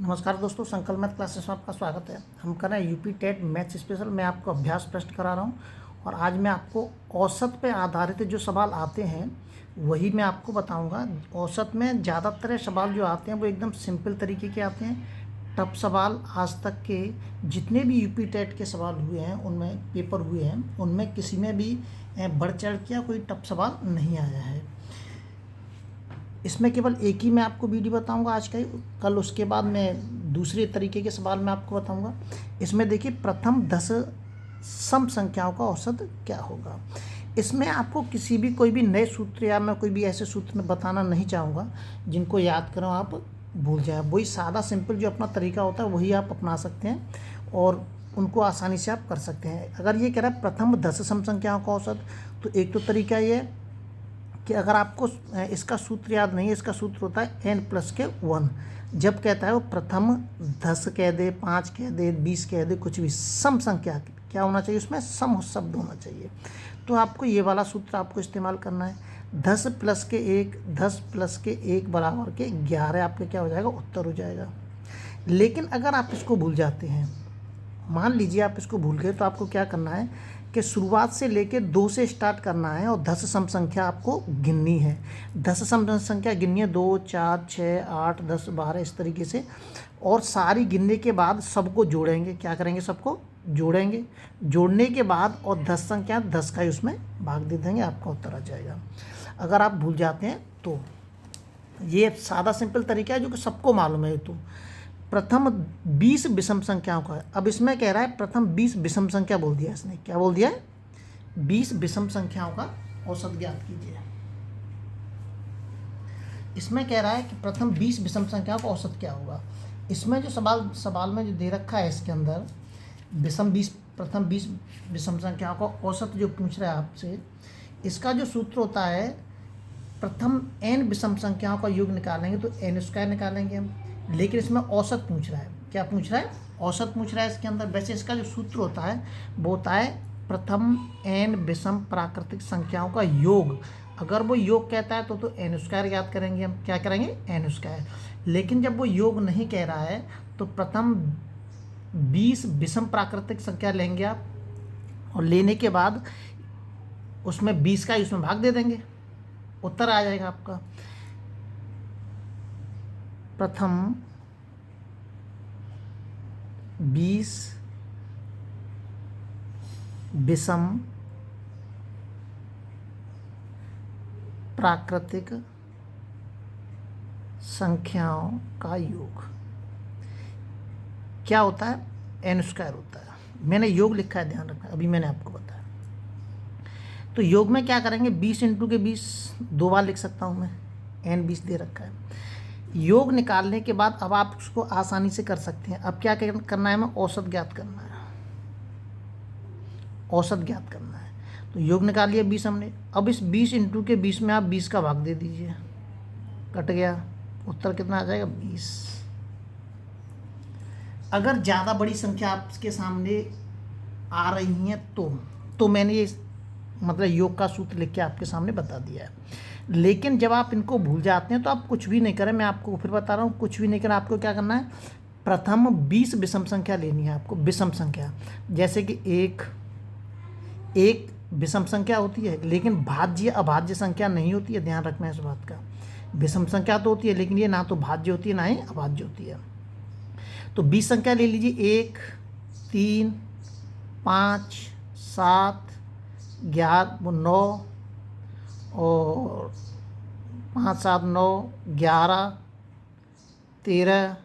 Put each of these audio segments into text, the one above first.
नमस्कार दोस्तों, संकल्प मैथ क्लासेस में आपका स्वागत है। हम कर रहे हैं यूपी टेट मैथ स्पेशल। मैं आपको अभ्यास प्रश्न करा रहा हूं और आज मैं आपको औसत पे आधारित जो सवाल आते हैं वही मैं आपको बताऊंगा। औसत में ज़्यादातर सवाल जो आते हैं वो एकदम सिंपल तरीके के आते हैं। टफ सवाल आज तक के जितने भी यूपी टेट के सवाल हुए हैं, उनमें पेपर हुए हैं, उनमें किसी में भी बढ़ चढ़ के कोई टफ सवाल नहीं आया है। इसमें केवल एक ही मैं आपको वीडियो बताऊंगा आज का ही। कल उसके बाद मैं दूसरे तरीके के सवाल मैं आपको बताऊंगा। इसमें देखिए, प्रथम 10 सम संख्याओं का औसत क्या होगा। इसमें आपको किसी भी कोई भी नए सूत्र या मैं कोई भी ऐसे सूत्र बताना नहीं चाहूँगा जिनको याद करो आप भूल जाए। वही सादा सिंपल जो अपना तरीका होता है वही आप अपना सकते हैं और उनको आसानी से आप कर सकते हैं। अगर ये कह रहा है प्रथम 10 सम संख्याओं का औसत, तो एक तो तरीका ये है कि अगर आपको इसका सूत्र याद नहीं है, इसका सूत्र होता है n+1। जब कहता है वो प्रथम 10 कह दे, 5 कह दे, 20 कह दे, कुछ भी सम संख्या क्या होना चाहिए, उसमें सम शब्द होना चाहिए। तो आपको ये वाला सूत्र आपको इस्तेमाल करना है। 10 + के 1, 10 + के 1 बराबर के 11 आपका क्या हो जाएगा, उत्तर हो जाएगा। लेकिन अगर आप इसको भूल जाते हैं, मान लीजिए आप इसको भूल गए, तो आपको क्या करना है कि शुरुआत से लेके 2 से स्टार्ट करना है और 10 सम संख्या आपको गिननी है। 10 सम संख्या गिननी है, 2, 4, 6, 8, 10, 12 इस तरीके से। और सारी गिनने के बाद सबको जोड़ेंगे। क्या करेंगे, सबको जोड़ेंगे। जोड़ने के बाद और 10 संख्या 10 का ही उसमें भाग दे देंगे, आपका उत्तर आ जाएगा। अगर आप भूल जाते हैं तो ये सादा सिंपल तरीका है जो कि सबको मालूम है। तो प्रथम 20 विषम संख्याओं का है। अब इसमें कह रहा है प्रथम 20 विषम संख्या बोल दिया इसने। क्या बोल दिया है, 20 विषम संख्याओं का औसत ज्ञात कीजिए। इसमें कह रहा है कि प्रथम 20 विषम संख्याओं का औसत क्या होगा। इसमें जो सवाल में जो दे रखा है, इसके अंदर प्रथम 20 विषम संख्याओं का औसत जो पूछ रहा है आपसे, इसका जो सूत्र होता है, प्रथम n विषम संख्याओं का योग निकालेंगे तो n² निकालेंगे हम। लेकिन इसमें औसत पूछ रहा है। क्या पूछ रहा है, औसत पूछ रहा है इसके अंदर। वैसे इसका जो सूत्र होता है वो होता है प्रथम n विषम प्राकृतिक संख्याओं का योग। अगर वो योग कहता है तो n² याद करेंगे हम। क्या करेंगे, n²। लेकिन जब वो योग नहीं कह रहा है तो प्रथम 20 विषम प्राकृतिक संख्या लेंगे आप, और लेने के बाद उसमें 20 का ही उसमें भाग दे देंगे, उत्तर आ जाएगा आपका। प्रथम 20 विषम प्राकृतिक संख्याओं का योग क्या होता है, n² होता है। मैंने योग लिखा है, ध्यान रखना, अभी मैंने आपको बताया। तो योग में क्या करेंगे, 20 × के 20 2 बार लिख सकता हूँ मैं, n20 दे रखा है। योग निकालने के बाद अब आप उसको आसानी से कर सकते हैं। अब क्या करना है, हमें औसत ज्ञात करना है। औसत ज्ञात करना है तो योग निकाल लिया 20 हमने। अब इस 20 × के 20 में आप 20 का भाग दे दीजिए, कट गया, उत्तर कितना आ जाएगा, 20। अगर ज़्यादा बड़ी संख्या आपके सामने आ रही हैं तो मैंने ये मतलब योग का सूत्र लिख के आपके सामने बता दिया है। लेकिन जब आप इनको भूल जाते हैं तो आप कुछ भी नहीं करें, मैं आपको फिर बता रहा हूँ, कुछ भी नहीं करें। आपको क्या करना है, प्रथम 20 विषम संख्या लेनी है आपको। विषम संख्या जैसे कि एक विषम संख्या होती है, लेकिन भाज्य अभाज्य संख्या नहीं होती है, ध्यान रखना है इस बात का। विषम संख्या तो होती है, लेकिन ये ना तो भाज्य होती है ना ही अभाज्य होती है। तो 20 संख्या ले लीजिए, 1, 3, 5, 7, 11, 9 और 5, 7, 9, 11, 13,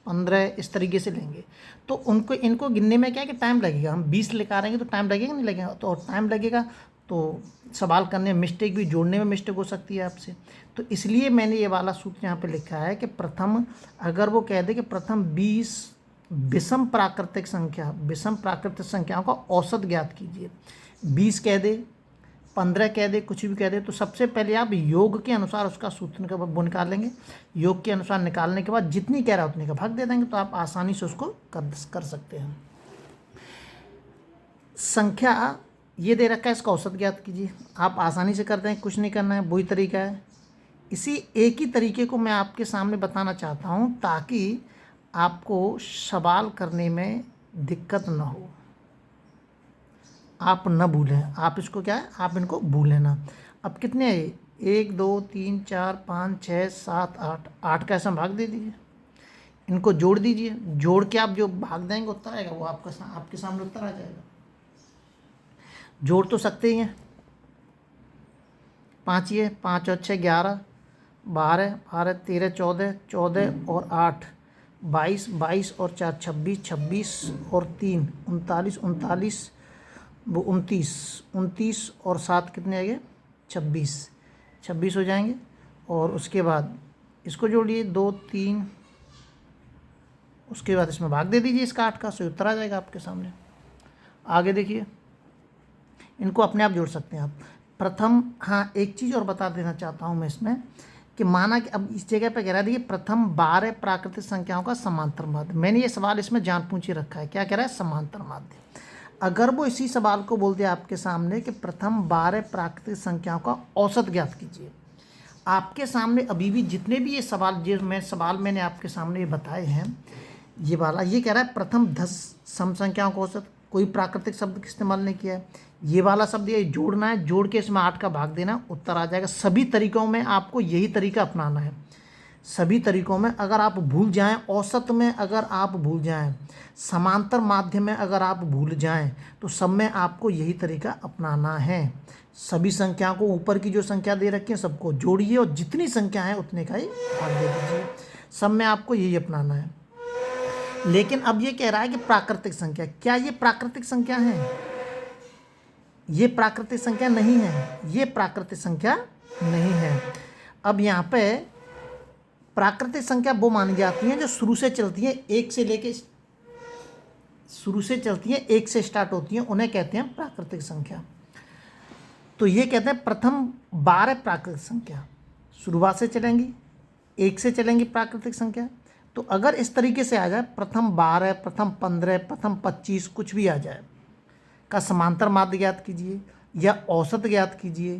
15 इस तरीके से लेंगे। तो इनको गिनने में क्या है कि टाइम लगेगा। हम 20 लेकर आ रहेंगे तो टाइम लगेगा नहीं लगेगा, तो टाइम लगेगा तो सवाल करने में मिस्टेक भी, जोड़ने में मिस्टेक हो सकती है आपसे। तो इसलिए मैंने ये वाला सूत्र यहाँ पे लिखा है कि प्रथम, अगर वो कह दे कि प्रथम 20 विषम प्राकृतिक संख्याओं का औसत ज्ञात कीजिए, 20 कह दे, 15 कह दे, कुछ भी कह दे, तो सबसे पहले आप योग के अनुसार उसका सूत्र वो निकाल लेंगे। योग के अनुसार निकालने के बाद जितनी कह रहा है उतने का भाग दे देंगे, तो आप आसानी से उसको कर सकते हैं। संख्या ये दे रखा है, इसका औसत ज्ञात कीजिए। आप आसानी से करते हैं, कुछ नहीं करना है, वही तरीका है। इसी एक ही तरीके को मैं आपके सामने बताना चाहता हूँ ताकि आपको सवाल करने में दिक्कत न हो, आप न भूलें। आप इसको क्या है, आप इनको भूलें ना। अब कितने है ये? 1 2 3 4 5 6 7 8, 8 का ऐसा भाग दे दीजिए, इनको जोड़ दीजिए। जोड़ के आप जो भाग देंगे उत्तर आएगा, वो आपके सामने उत्तर आ जाएगा। जोड़ तो सकते ही हैं, 5 ये 5 और 6 11, 12 12 13 14 14 और 8 22 22 और 4 26 26 और 3 39 39, वो 29 29 और 7 कितने आएंगे? 26 26 हो जाएंगे। और उसके बाद इसको जोड़िए 2 3, उसके बाद इसमें भाग दे दीजिए इसका 8 का, सही उत्तर आ जाएगा आपके सामने। आगे देखिए, इनको अपने आप जोड़ सकते हैं आप। प्रथम, हाँ एक चीज़ और बता देना चाहता हूँ मैं इसमें, कि माना कि अब इस जगह पे कह रहा है, देखिए प्रथम 12 प्राकृतिक संख्याओं का समांतर माध्य। मैंने ये सवाल इसमें जान पूछी रखा है, क्या कह रहा है? समांतर माध्य। अगर वो इसी सवाल को बोल दिया आपके सामने कि प्रथम 12 प्राकृतिक संख्याओं का औसत ज्ञात कीजिए, आपके सामने अभी भी जितने भी ये सवाल मैंने आपके सामने ये बताए हैं, ये वाला ये कह रहा है प्रथम 10 सम संख्याओं का औसत, कोई प्राकृतिक शब्द का इस्तेमाल नहीं किया है। ये वाला शब्द ये जोड़ना है, जोड़ के इसमें 8 का भाग देना, उत्तर आ जाएगा। सभी तरीकों में आपको यही तरीका अपनाना है। सभी तरीकों में अगर आप भूल जाएं, औसत में अगर आप भूल जाएं, समांतर माध्य में अगर आप भूल जाएं, तो सब में आपको यही तरीका अपनाना है। सभी संख्याओं को, ऊपर की जो संख्या दे रखी है सबको जोड़िए और जितनी संख्या है उतने का ही भाग दे दीजिए। सब में आपको यही अपनाना है। लेकिन अब ये कह रहा है कि प्राकृतिक संख्या, क्या ये प्राकृतिक संख्या है? ये प्राकृतिक संख्या नहीं है, ये प्राकृतिक संख्या नहीं है। अब यहाँ पे प्राकृतिक संख्या वो मानी जाती हैं जो शुरू से चलती हैं, एक से लेके शुरू से चलती हैं, एक से स्टार्ट होती हैं, उन्हें कहते हैं प्राकृतिक संख्या। तो ये कहते हैं प्रथम 12 प्राकृतिक संख्या शुरुआत से चलेंगी, एक से चलेंगी प्राकृतिक संख्या। तो अगर इस तरीके से आ जाए, प्रथम 12 प्रथम 15 प्रथम 25 कुछ भी आ जाए, का समांतर माध्य ज्ञात कीजिए या औसत ज्ञात कीजिए।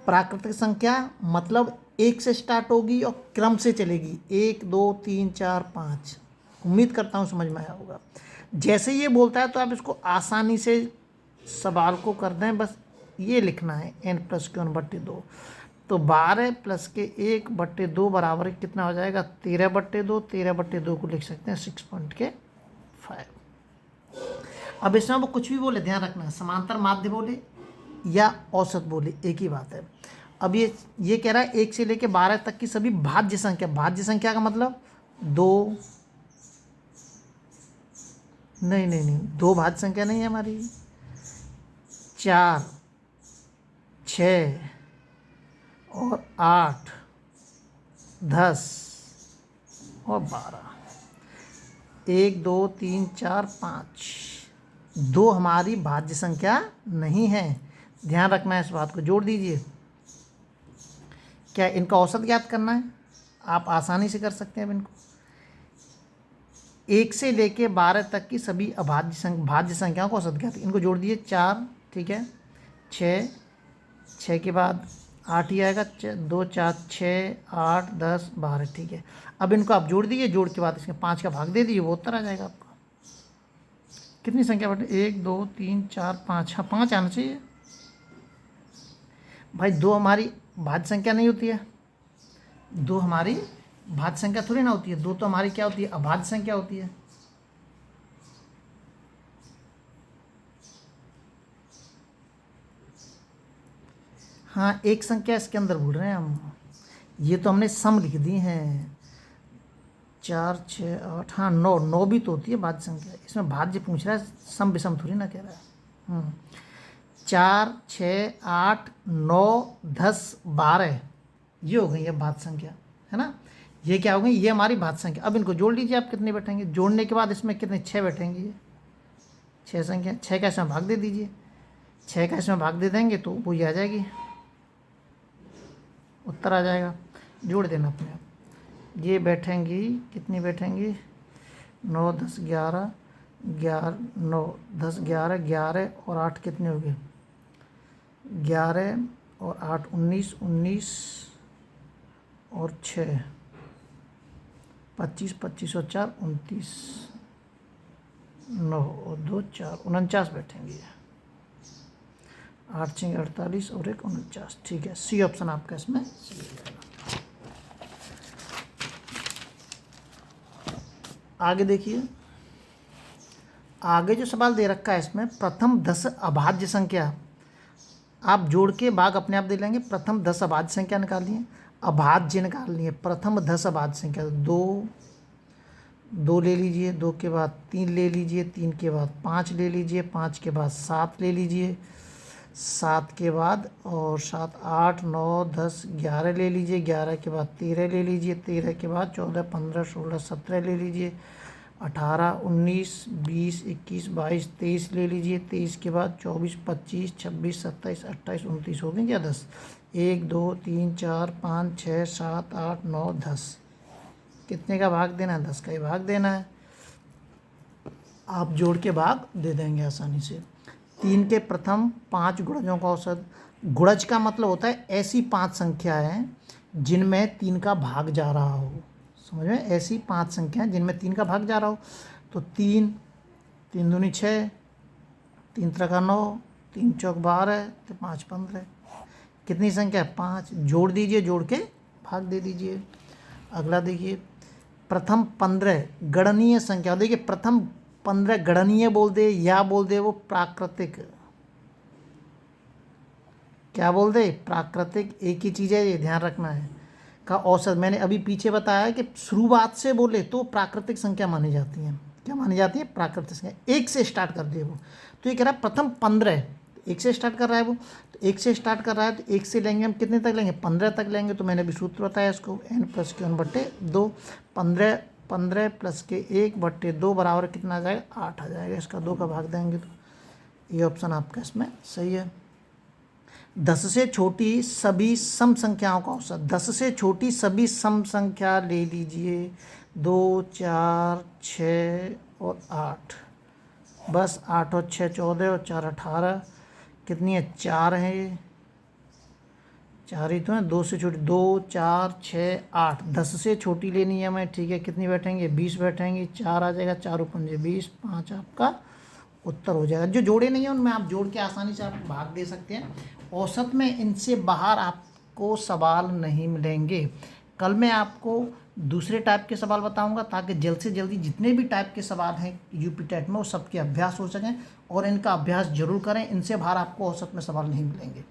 प्राकृतिक संख्या मतलब एक से स्टार्ट होगी और क्रम से चलेगी, 1 2 3 4 5। उम्मीद करता हूँ समझ में आया होगा। जैसे ये बोलता है तो आप इसको आसानी से सवाल को कर दें, बस ये लिखना है n+1/2। तो 12 प्लस के 1/2 बराबर कितना हो जाएगा? 13/2। 13/2 को लिख सकते हैं 6.5। अब इसमें वो कुछ भी बोले, ध्यान रखना है, समांतर माध्य बोले या औसत बोले, एक ही बात है। अब ये कह रहा है 1 से लेके 12 तक की सभी भाज्य संख्या। भाज्य संख्या का मतलब 2, नहीं, 2 भाज्य संख्या नहीं है हमारी, 4 6 और 8 10 और 12। 1 2 3 4 5, 2 हमारी भाज्य संख्या नहीं है, ध्यान रखना है इस बात को। जोड़ दीजिए। क्या इनका औसत ज्ञात करना है? आप आसानी से कर सकते हैं। अब इनको 1 से लेके 12 तक की सभी भाज्य संख्याओं को औसत ज्ञात, इनको जोड़ दीजिए। 4, ठीक है, 6 के बाद 8 ही आएगा, 2 4 6 8 10 12, ठीक है। अब इनको आप जोड़ दीजिए, जोड़ के बाद इसमें 5 का भाग दे दीजिए, वो उत्तर आ जाएगा आपका। कितनी संख्या बटे? 1 2 3 4 5, हाँ 5 आना चाहिए भाई। 2 हमारी भाज्य संख्या नहीं होती है, 2 हमारी भाज्य संख्या थोड़ी ना होती है, 2 तो हमारी क्या होती है? अभाज्य संख्या होती है। हाँ एक संख्या इसके अंदर भूल रहे हैं हम, ये तो हमने सम लिख दी हैं। 4 6 8, हाँ 9 भी तो होती है भाज्य संख्या। इसमें भाज्य पूछ रहा है, सम विषम थोड़ी ना कह रहा है। 4 6 8 9 10 12, ये हो गई है भाज्य संख्या, है ना। ये क्या हो गई? ये हमारी भाज्य संख्या। अब इनको जोड़ लीजिए आप, कितने बैठेंगे? जोड़ने के बाद इसमें कितने? 6 बैठेंगे। ये 6 संख्या, 6 का इसमें भाग दे दीजिए। 6 का इसमें भाग दे देंगे तो वो ये आ जाएगी, उत्तर आ जाएगा। जोड़ देना अपने आप। ये बैठेंगी, कितनी बैठेंगी? 9 10 11 11 9 10 11 11 और 8 कितने हो गए? 11 और 8 19 19 और 6 25, 25 और 4 29, 9 और 2 4 49 बैठेंगे। 8 6 48 और 1 49। ठीक है, सी ऑप्शन आपका इसमें सही हो जाएगा। आगे देखिए, आगे जो सवाल दे रखा है इसमें, प्रथम 10 अभाज्य संख्या, आप जोड़ के भाग अपने आप दे लेंगे। प्रथम 10 अभाज्य संख्या निकालिए, अभाज्य निकालनी है। प्रथम 10 अभाज्य संख्या, 2 ले लीजिए, 2 के बाद 3 ले लीजिए, 3 के बाद 5 ले लीजिए, 5 के बाद 7 ले लीजिए, 7 के बाद और 7 8 9 10 11 ले लीजिए, 11 के बाद 13 ले लीजिए, 13 के बाद 14 15 16 17 ले लीजिए, 18 19 20 21 22 23 ले लीजिए, 23 के बाद 24 25 26 27 28 29 हो गए क्या 10। 1 2 3 4 5 6 7 8 9 10। कितने का भाग देना है? 10 का ही भाग देना है। आप जोड़ के भाग दे देंगे आसानी से। 3 के प्रथम 5 गुणजों का औसत। गुणज का मतलब होता है ऐसी 5 संख्याएं जिनमें 3 का भाग जा रहा हो। समझ में? ऐसी 5 संख्याएं जिनमें 3 का भाग जा रहा हो। तो 3 3 दूनी 6, 3 त्रिका 9, 3 चौक 12, तो 5 15। कितनी संख्या है? 5। जोड़ दीजिए, जोड़ के भाग दे दीजिए। अगला देखिए, प्रथम 15 गणनीय संख्या। देखिए प्रथम 15 गणनीय बोल दे या बोल दे वो प्राकृतिक, क्या बोल दे? प्राकृतिक, एक ही चीज़ है, ये ध्यान रखना है। का औसत मैंने अभी पीछे बताया कि शुरुआत से बोले तो प्राकृतिक संख्या मानी जाती है। क्या मानी जाती है? प्राकृतिक संख्या। 1 से स्टार्ट कर दिए वो, तो ये कह रहा है प्रथम 15, 1 से स्टार्ट कर रहा है वो, तो 1 से स्टार्ट कर रहा है तो 1 से लेंगे हम कितने तक लेंगे? 15 तक लेंगे। तो मैंने अभी सूत्र बताया इसको, n+1/2। 15 15 प्लस के 1/2 बराबर कितना आ जाएगा? 8 आ जाएगा। इसका 2 का भाग देंगे तो ये ऑप्शन आपका इसमें सही है। 10 से छोटी सभी सम संख्याओं का औसत। 10 से छोटी सभी सम संख्या ले लीजिए, 2 4 6 और 8। बस 8 और 6 14 और 4 18। कितनी है? 4 है, 4 ही तो है। 2 से छोटी, 2 4 6 8। 10 से छोटी लेनी है हमें, ठीक है। कितनी बैठेंगे? 20 बैठेंगे। 4 आ जाएगा, 4 पंजे 20, 5 आपका उत्तर हो जाएगा। जो जोड़े नहीं है उनमें आप जोड़ के आसानी से आप भाग दे सकते हैं। औसत में इनसे बाहर आपको सवाल नहीं मिलेंगे। कल मैं आपको दूसरे टाइप के सवाल बताऊंगा ताकि जल्द से जल्दी जितने भी टाइप के सवाल हैं यूपी टेट में वो सबके अभ्यास हो सकें, और इनका अभ्यास जरूर करें। इनसे बाहर आपको औसत में सवाल नहीं मिलेंगे।